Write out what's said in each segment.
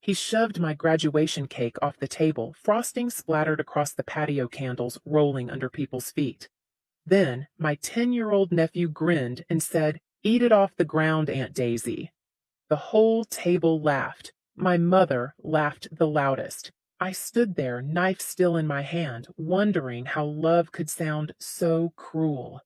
He shoved my graduation cake off the table, frosting splattered across the patio candles rolling under people's feet. Then my 10-year-old nephew grinned and said, "Eat it off the ground, Aunt Daisy." The whole table laughed. My mother laughed the loudest. I stood there, knife still in my hand, wondering how love could sound so cruel.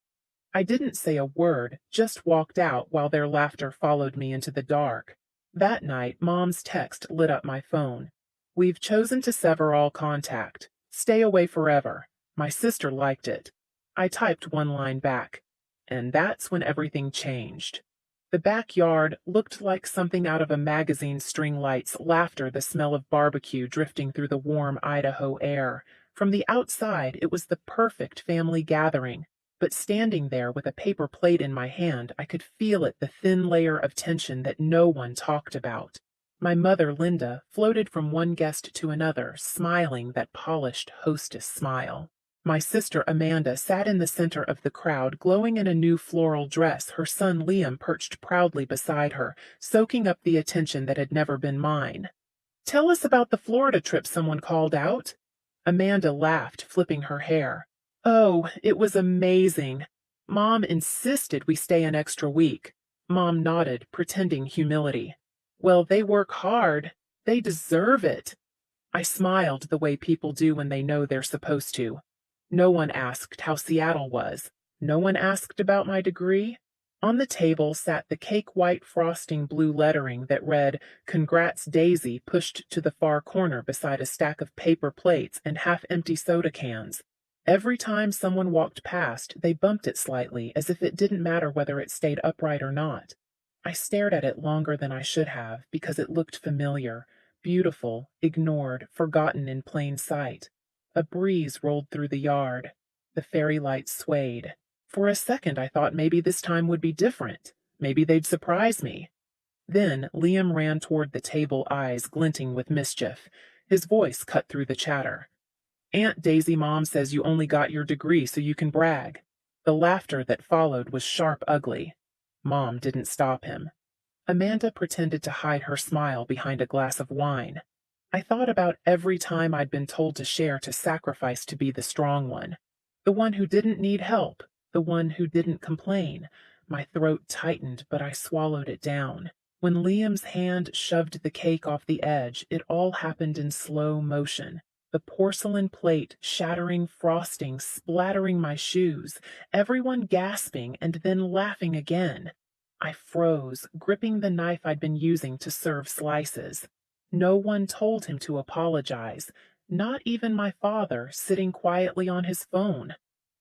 I didn't say a word, just walked out while their laughter followed me into the dark. That night, Mom's text lit up my phone. "We've chosen to sever all contact. Stay away forever." My sister liked it. I typed one line back. And that's when everything changed. The backyard looked like something out of a magazine. String lights, laughter, the smell of barbecue drifting through the warm Idaho air. From the outside, it was the perfect family gathering. But standing there with a paper plate in my hand, I could feel it, the thin layer of tension that no one talked about. My mother, Linda, floated from one guest to another, smiling that polished hostess smile. My sister Amanda sat in the center of the crowd, glowing in a new floral dress, her son Liam perched proudly beside her, soaking up the attention that had never been mine. "Tell us about the Florida trip," someone called out. Amanda laughed, flipping her hair. "Oh, it was amazing. Mom insisted we stay an extra week." Mom nodded, pretending humility. "Well, they work hard. They deserve it." I smiled the way people do when they know they're supposed to. No one asked how Seattle was. No one asked about my degree. On the table sat the cake-white frosting blue lettering that read, "Congrats, Daisy," pushed to the far corner beside a stack of paper plates and half-empty soda cans. Every time someone walked past, they bumped it slightly, as if it didn't matter whether it stayed upright or not. I stared at it longer than I should have, because it looked familiar, beautiful, ignored, forgotten in plain sight. A breeze rolled through the yard. The fairy lights swayed. For a second I thought maybe this time would be different. Maybe they'd surprise me. Then Liam ran toward the table, eyes glinting with mischief. His voice cut through the chatter. "Aunt Daisy, Mom says you only got your degree so you can brag." The laughter that followed was sharp ugly. Mom didn't stop him. Amanda pretended to hide her smile behind a glass of wine. I thought about every time I'd been told to share, to sacrifice, to be the strong one. The one who didn't need help. The one who didn't complain. My throat tightened, but I swallowed it down. When Liam's hand shoved the cake off the edge, it all happened in slow motion. The porcelain plate shattering, frosting splattering my shoes, everyone gasping and then laughing again. I froze, gripping the knife I'd been using to serve slices. No one told him to apologize, not even my father, sitting quietly on his phone.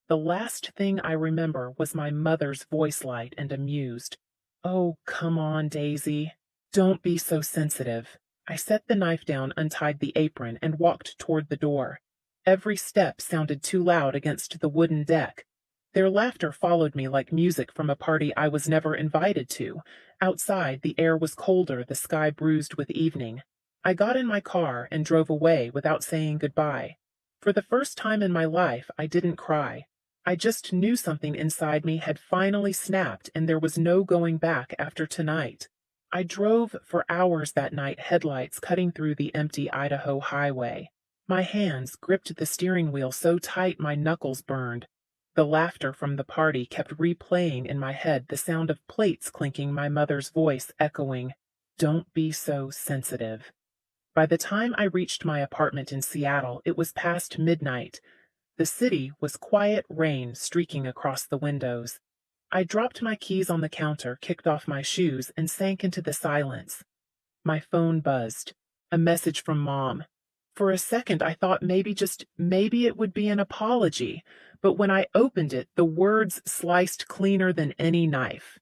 The last thing I remember was my mother's voice light and amused. "Oh, come on, Daisy. Don't be so sensitive." I set the knife down, untied the apron, and walked toward the door. Every step sounded too loud against the wooden deck. Their laughter followed me like music from a party I was never invited to. Outside, the air was colder, the sky bruised with evening. I got in my car and drove away without saying goodbye. For the first time in my life, I didn't cry. I just knew something inside me had finally snapped, and there was no going back after tonight. I drove for hours that night, headlights cutting through the empty Idaho highway. My hands gripped the steering wheel so tight my knuckles burned. The laughter from the party kept replaying in my head, the sound of plates clinking, my mother's voice echoing, "Don't be so sensitive." By the time I reached my apartment in Seattle, it was past midnight. The city was quiet rain streaking across the windows. I dropped my keys on the counter, kicked off my shoes, and sank into the silence. My phone buzzed. A message from Mom. For a second I thought maybe it would be an apology, but when I opened it, the words sliced cleaner than any knife.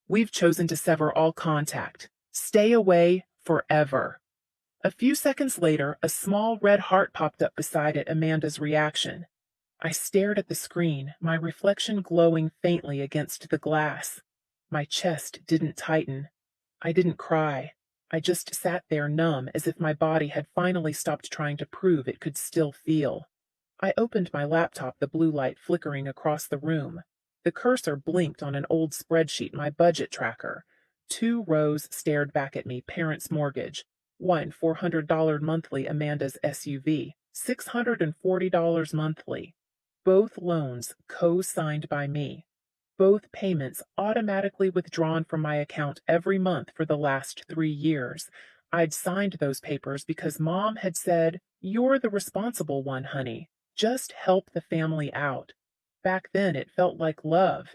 "We've chosen to sever all contact. Stay away forever." A few seconds later, a small red heart popped up beside it, Amanda's reaction. I stared at the screen, my reflection glowing faintly against the glass. My chest didn't tighten. I didn't cry. I just sat there numb, as if my body had finally stopped trying to prove it could still feel. I opened my laptop, the blue light flickering across the room. The cursor blinked on an old spreadsheet, my budget tracker. 2 rows stared back at me, parents' mortgage. One $400 monthly Amanda's SUV, $640 monthly. Both loans co-signed by me. Both payments automatically withdrawn from my account every month for the last 3 years. I'd signed those papers because Mom had said, "You're the responsible one, honey. Just help the family out." Back then it felt like love.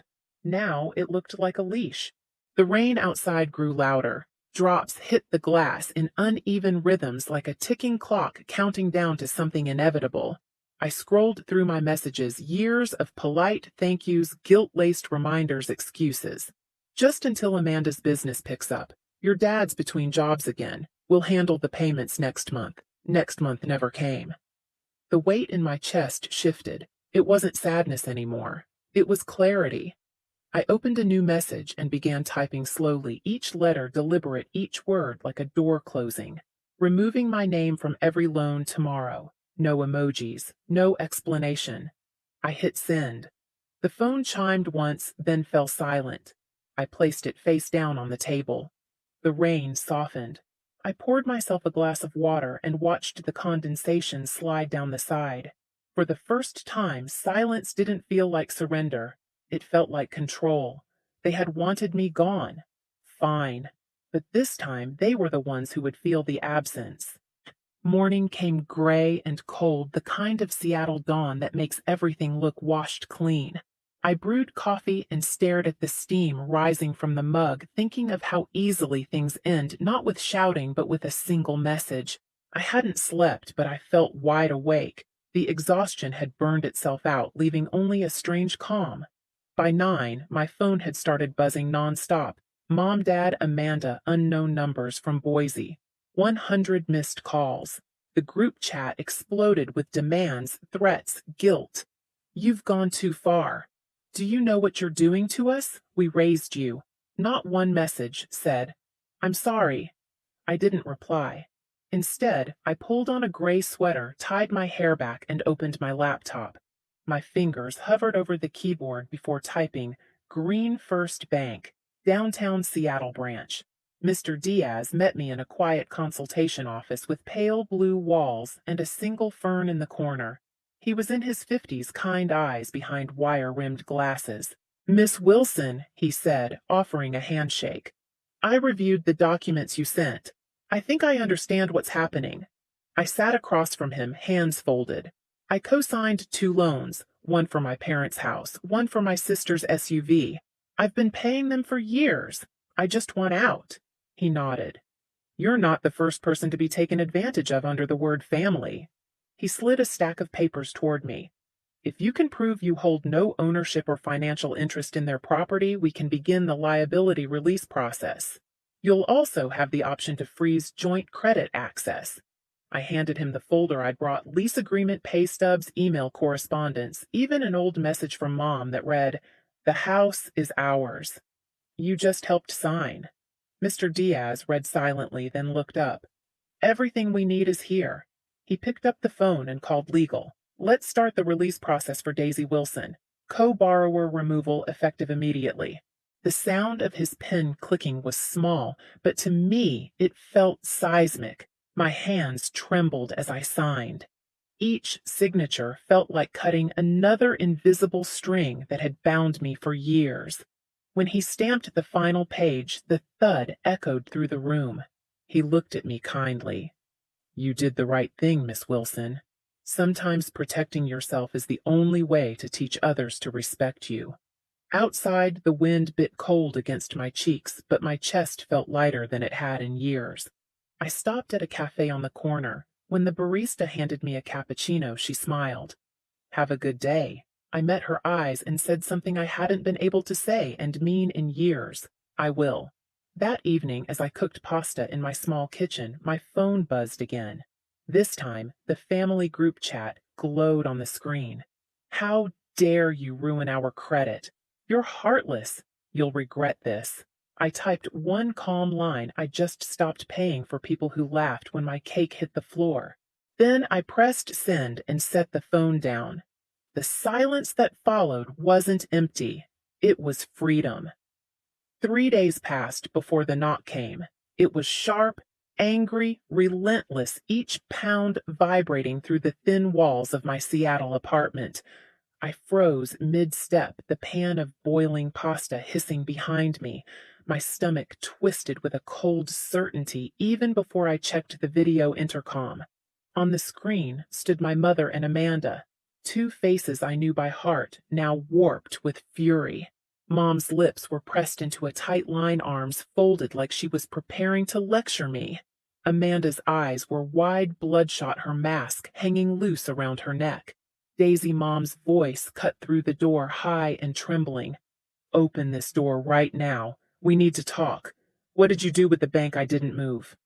Now it looked like a leash. The rain outside grew louder. Drops hit the glass in uneven rhythms like a ticking clock counting down to something inevitable. I scrolled through my messages, years of polite thank yous, guilt-laced reminders, excuses. Just until Amanda's business picks up. Your dad's between jobs again. We'll handle the payments next month. Next month never came. The weight in my chest shifted. It wasn't sadness anymore. It was clarity. I opened a new message and began typing slowly, each letter deliberate, each word like a door closing. Removing my name from every loan tomorrow. No emojis, no explanation. I hit send. The phone chimed once, then fell silent. I placed it face down on the table. The rain softened. I poured myself a glass of water and watched the condensation slide down the side. For the first time, silence didn't feel like surrender. It felt like control. They had wanted me gone. Fine. But this time, they were the ones who would feel the absence. Morning came gray and cold, the kind of Seattle dawn that makes everything look washed clean. I brewed coffee and stared at the steam rising from the mug, thinking of how easily things end, not with shouting, but with a single message. I hadn't slept, but I felt wide awake. The exhaustion had burned itself out, leaving only a strange calm. By 9, my phone had started buzzing nonstop. Mom, Dad, Amanda, unknown numbers from Boise. 100 missed calls. The group chat exploded with demands, threats, guilt. You've gone too far. Do you know what you're doing to us? We raised you. Not one message said, I'm sorry. I didn't reply. Instead, I pulled on a gray sweater, tied my hair back, and opened my laptop. My fingers hovered over the keyboard before typing Green First Bank, downtown Seattle branch. Mr. Diaz met me in a quiet consultation office with pale blue walls and a single fern in the corner. He was in his 50s, kind eyes behind wire-rimmed glasses. Miss Wilson, he said, offering a handshake. I reviewed the documents you sent. I think I understand what's happening. I sat across from him, hands folded. I co-signed 2 loans, one for my parents' house, one for my sister's SUV. I've been paying them for years. I just want out. He nodded. You're not the first person to be taken advantage of under the word family. He slid a stack of papers toward me. If you can prove you hold no ownership or financial interest in their property, we can begin the liability release process. You'll also have the option to freeze joint credit access. I handed him the folder I'd brought, lease agreement, pay stubs, email correspondence, even an old message from Mom that read, "The house is ours. You just helped sign." Mr. Diaz read silently, then looked up. Everything we need is here. He picked up the phone and called legal. Let's start the release process for Daisy Wilson. Co-borrower removal effective immediately. The sound of his pen clicking was small, but to me it felt seismic. My hands trembled as I signed. Each signature felt like cutting another invisible string that had bound me for years. When he stamped the final page, the thud echoed through the room. He looked at me kindly. You did the right thing, Miss Wilson. Sometimes protecting yourself is the only way to teach others to respect you. Outside, the wind bit cold against my cheeks, but my chest felt lighter than it had in years. I stopped at a cafe on the corner. When the barista handed me a cappuccino, she smiled. Have a good day. I met her eyes and said something I hadn't been able to say and mean in years. I will. That evening, as I cooked pasta in my small kitchen, my phone buzzed again. This time, the family group chat glowed on the screen. How dare you ruin our credit? You're heartless. You'll regret this. I typed one calm line. I just stopped paying for people who laughed when my cake hit the floor. Then I pressed send and set the phone down. The silence that followed wasn't empty. It was freedom. 3 days passed before the knock came. It was sharp, Angry, relentless, each pound vibrating through the thin walls of my Seattle apartment. I froze mid-step, the pan of boiling pasta hissing behind me, my stomach twisted with a cold certainty even before I checked the video intercom. On the screen stood my mother and Amanda, two faces I knew by heart, now warped with fury. Mom's lips were pressed into a tight line, arms folded like she was preparing to lecture me. Amanda's eyes were wide, bloodshot, her mask hanging loose around her neck. Daisy Mom's voice cut through the door, high and trembling. "Open this door right now. We need to talk. What did you do with the bank I didn't move?"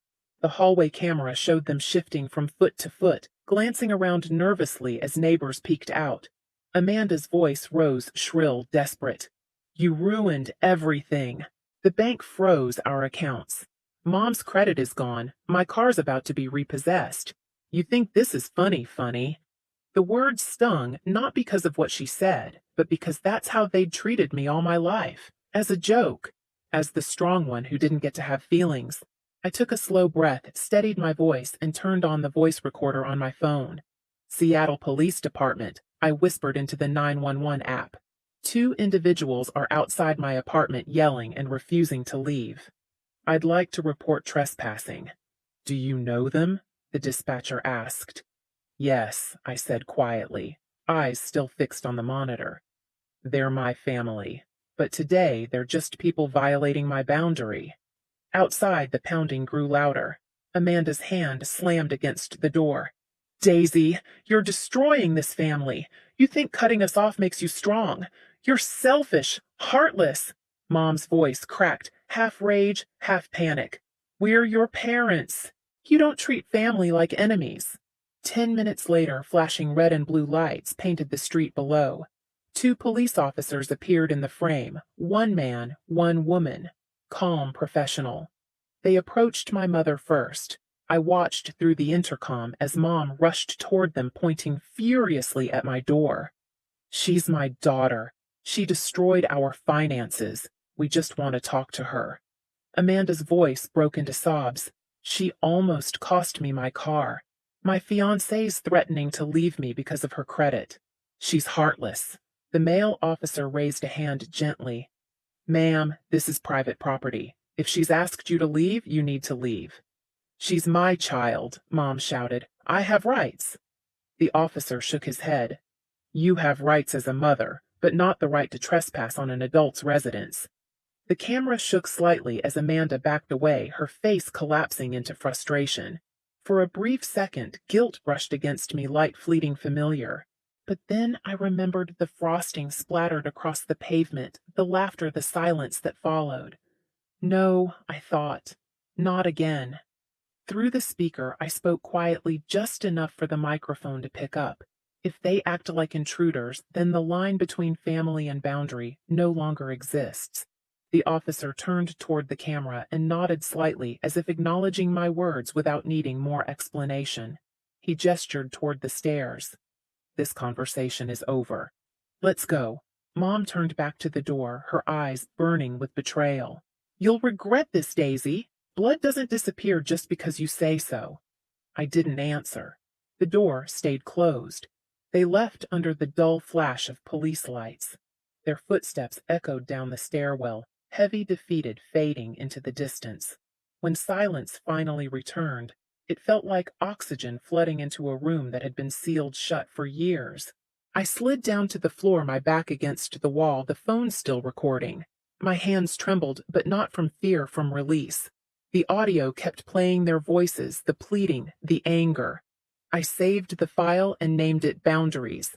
The hallway camera showed them shifting from foot to foot, glancing around nervously as neighbors peeked out. Amanda's voice rose shrill, desperate. "You ruined everything. The bank froze our accounts. Mom's credit is gone. My car's about to be repossessed. You think this is funny? The words stung, not because of what she said, but because that's how they'd treated me all my life. As a joke. As the strong one who didn't get to have feelings. I took a slow breath, steadied my voice, and turned on the voice recorder on my phone. "Seattle Police Department," I whispered into the 911 app. "Two individuals are outside my apartment yelling and refusing to leave. I'd like to report trespassing." "Do you know them?" the dispatcher asked. "Yes," I said quietly, eyes still fixed on the monitor. "They're my family, but today they're just people violating my boundary." Outside, the pounding grew louder. Amanda's hand slammed against the door. "Daisy, you're destroying this family. You think cutting us off makes you strong. You're selfish, heartless." Mom's voice cracked, half rage, half panic. "We're your parents. You don't treat family like enemies." 10 minutes later, flashing red and blue lights painted the street below. Two police officers appeared in the frame, one man, one woman, calm, professional. They approached my mother first. I watched through the intercom as Mom rushed toward them, pointing furiously at my door. "She's my daughter. She destroyed our finances. We just want to talk to her." Amanda's voice broke into sobs. "She almost cost me my car. My fiancé's threatening to leave me because of her credit. She's heartless." The male officer raised a hand gently. "Ma'am, this is private property. If she's asked you to leave, you need to leave." "She's my child," Mom shouted. "I have rights." The officer shook his head. "You have rights as a mother, but not the right to trespass on an adult's residence." The camera shook slightly as Amanda backed away, her face collapsing into frustration. For a brief second, guilt brushed against me, light, fleeting, familiar. But then I remembered the frosting splattered across the pavement, the laughter, the silence that followed. No, I thought. Not again. Through the speaker, I spoke quietly, just enough for the microphone to pick up. If they act like intruders, then the line between family and boundary no longer exists. The officer turned toward the camera and nodded slightly, as if acknowledging my words without needing more explanation. He gestured toward the stairs. "This conversation is over. Let's go." Mom turned back to the door, her eyes burning with betrayal. "You'll regret this, Daisy. Blood doesn't disappear just because you say so." I didn't answer. The door stayed closed. They left under the dull flash of police lights. Their footsteps echoed down the stairwell, heavy, defeated, fading into the distance. When silence finally returned, it felt like oxygen flooding into a room that had been sealed shut for years. I slid down to the floor, my back against the wall, the phone still recording. My hands trembled, but not from fear, from release. The audio kept playing, their voices, the pleading, the anger. I saved the file and named it Boundaries.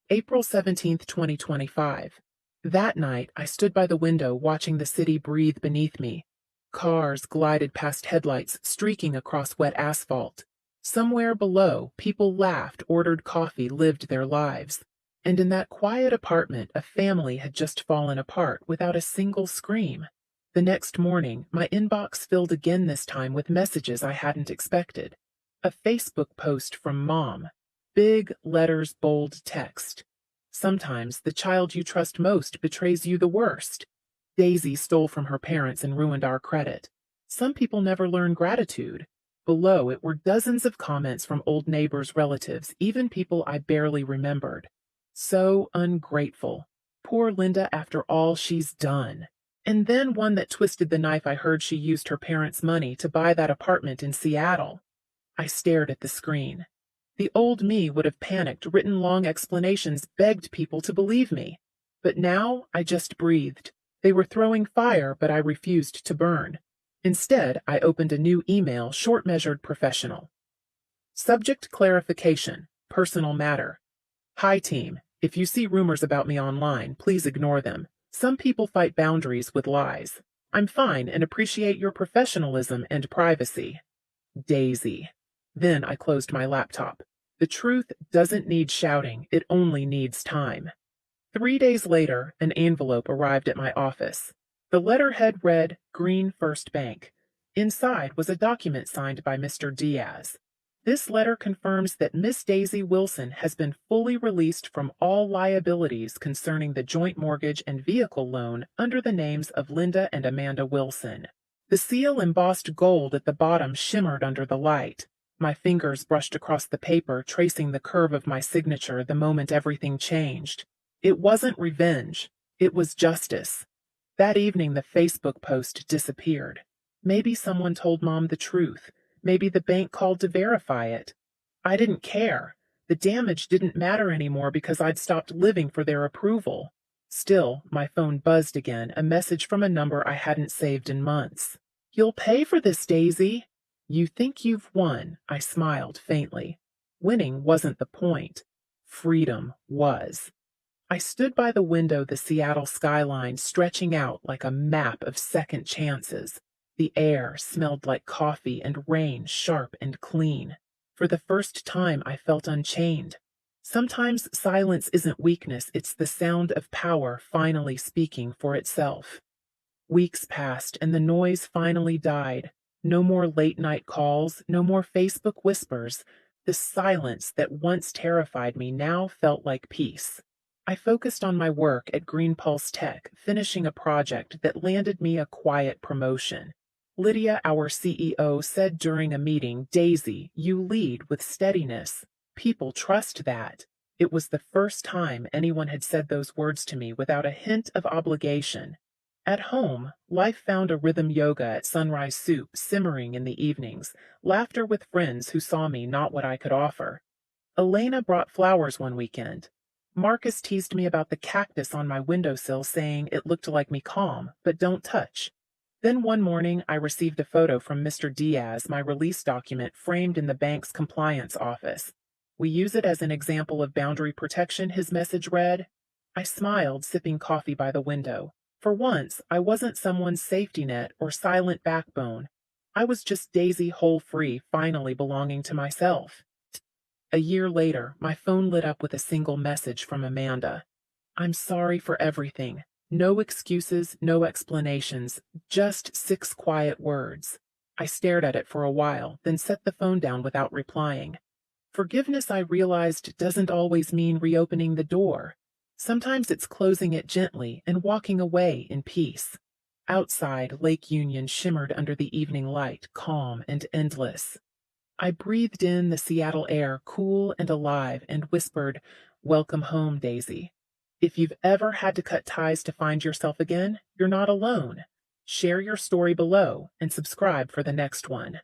April 17th, 2025. That night, I stood by the window watching the city breathe beneath me. Cars glided past headlights, streaking across wet asphalt. Somewhere below, people laughed, ordered coffee, lived their lives. And in that quiet apartment, a family had just fallen apart without a single scream. The next morning, my inbox filled again, this time with messages I hadn't expected. A Facebook post from Mom. Big letters, bold text. "Sometimes the child you trust most betrays you the worst. Daisy stole from her parents and ruined our credit. Some people never learn gratitude. Below it were dozens of comments from old neighbors, relatives, even people I barely remembered. So ungrateful. Poor Linda after all she's done. And then one that twisted the knife. I heard she used her parents' money to buy that apartment in Seattle. I stared at the screen. The old me would have panicked, written long explanations, begged people to believe me. But now I just breathed. They were throwing fire, but I refused to burn. Instead, I opened a new email, short, measured, professional. Subject clarification, personal matter. Hi team, if you see rumors about me online, please ignore them. Some people fight boundaries with lies. I'm fine and appreciate your professionalism and privacy. Daisy. Then I closed my laptop. The truth doesn't need shouting, it only needs time. 3 days later, an envelope arrived at my office. The letterhead read, Green First Bank. Inside was a document signed by Mr. Diaz. This letter confirms that Miss Daisy Wilson has been fully released from all liabilities concerning the joint mortgage and vehicle loan under the names of Linda and Amanda Wilson. The seal embossed gold at the bottom shimmered under the light. My fingers brushed across the paper, tracing the curve of my signature the moment everything changed. It wasn't revenge. It was justice. That evening the Facebook post disappeared. Maybe someone told Mom the truth. Maybe the bank called to verify it. I didn't care. The damage didn't matter anymore because I'd stopped living for their approval. Still, my phone buzzed again, a message from a number I hadn't saved in months. You'll pay for this, Daisy. You think you've won, I smiled faintly. Winning wasn't the point. Freedom was. I stood by the window, the Seattle skyline stretching out like a map of second chances. The air smelled like coffee and rain, sharp and clean. For the first time, I felt unchained. Sometimes silence isn't weakness, it's the sound of power finally speaking for itself. Weeks passed and the noise finally died. No more late-night calls, no more Facebook whispers. The silence that once terrified me now felt like peace. I focused on my work at Green Pulse Tech, finishing a project that landed me a quiet promotion. Lydia, our CEO, said during a meeting, Daisy, you lead with steadiness. People trust that. It was the first time anyone had said those words to me without a hint of obligation. At home, life found a rhythm, yoga at sunrise, soup simmering in the evenings, laughter with friends who saw me not what I could offer. Elena brought flowers one weekend. Marcus teased me about the cactus on my windowsill, saying it looked like me, calm, but don't touch. Then one morning I received a photo from Mr. Diaz, my release document framed in the bank's compliance office. We use it as an example of boundary protection, his message read. I smiled, sipping coffee by the window. For once, I wasn't someone's safety net or silent backbone. I was just Daisy, whole, free, finally belonging to myself. A year later, my phone lit up with a single message from Amanda. I'm sorry for everything. No excuses, no explanations, just 6 quiet words. I stared at it for a while, then set the phone down without replying. Forgiveness, I realized, doesn't always mean reopening the door. Sometimes it's closing it gently and walking away in peace. Outside, Lake Union shimmered under the evening light, calm and endless. I breathed in the Seattle air, cool and alive, and whispered, Welcome home, Daisy. If you've ever had to cut ties to find yourself again, you're not alone. Share your story below and subscribe for the next one.